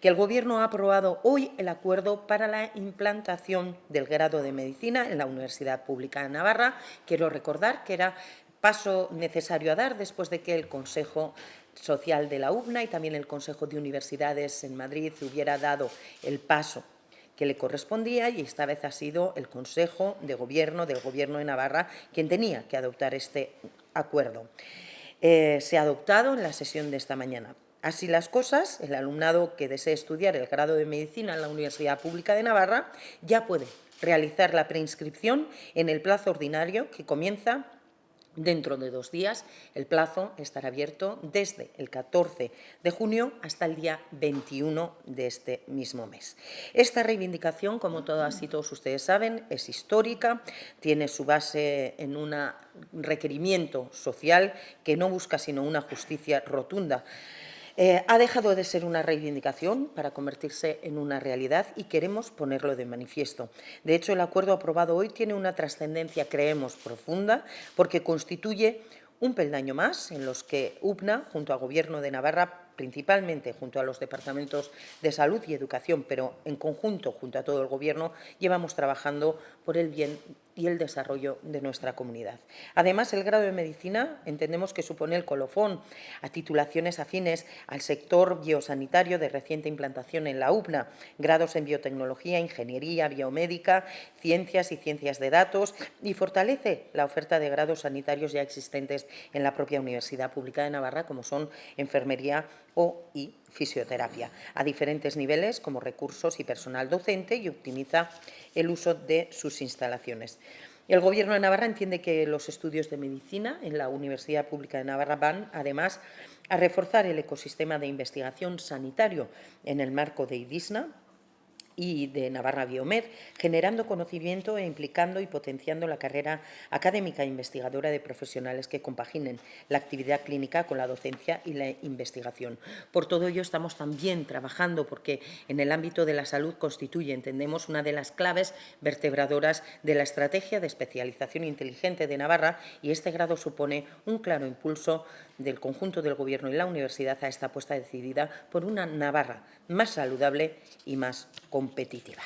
que el Gobierno ha aprobado hoy el acuerdo para la implantación del grado de Medicina en la Universidad Pública de Navarra. Quiero recordar que era paso necesario a dar después de que el Consejo Social de la UPNA y también el Consejo de Universidades en Madrid hubiera dado el paso que le correspondía, y esta vez ha sido el Consejo de Gobierno del Gobierno de Navarra quien tenía que adoptar este acuerdo. Se ha adoptado en la sesión de esta mañana. Así las cosas, el alumnado que desee estudiar el grado de Medicina en la Universidad Pública de Navarra ya puede realizar la preinscripción en el plazo ordinario que comienza dentro de 2 días. El plazo estará abierto desde el 14 de junio hasta el día 21 de este mismo mes. Esta reivindicación, como todas y todos ustedes saben, es histórica, tiene su base en un requerimiento social que no busca sino una justicia rotunda. Ha dejado de ser una reivindicación para convertirse en una realidad y queremos ponerlo de manifiesto. De hecho, el acuerdo aprobado hoy tiene una trascendencia, creemos, profunda, porque constituye un peldaño más en los que UPNA, junto al Gobierno de Navarra, principalmente junto a los departamentos de Salud y Educación, pero en conjunto junto a todo el Gobierno, llevamos trabajando por el bien y el desarrollo de nuestra comunidad. Además, el grado de Medicina entendemos que supone el colofón a titulaciones afines al sector biosanitario de reciente implantación en la UPNA, grados en biotecnología, ingeniería biomédica, ciencias y ciencias de datos, y fortalece la oferta de grados sanitarios ya existentes en la propia Universidad Pública de Navarra, como son enfermería y fisioterapia, a diferentes niveles como recursos y personal docente, y optimiza el uso de sus instalaciones. El Gobierno de Navarra entiende que los estudios de medicina en la Universidad Pública de Navarra van, además, a reforzar el ecosistema de investigación sanitario en el marco de IDISNA y de Navarra Biomed, generando conocimiento e implicando y potenciando la carrera académica e investigadora de profesionales que compaginen la actividad clínica con la docencia y la investigación. Por todo ello, estamos también trabajando porque en el ámbito de la salud constituye, entendemos, una de las claves vertebradoras de la estrategia de especialización inteligente de Navarra, y este grado supone un claro impulso del conjunto del Gobierno y la universidad a esta apuesta decidida por una Navarra más saludable y más competitiva.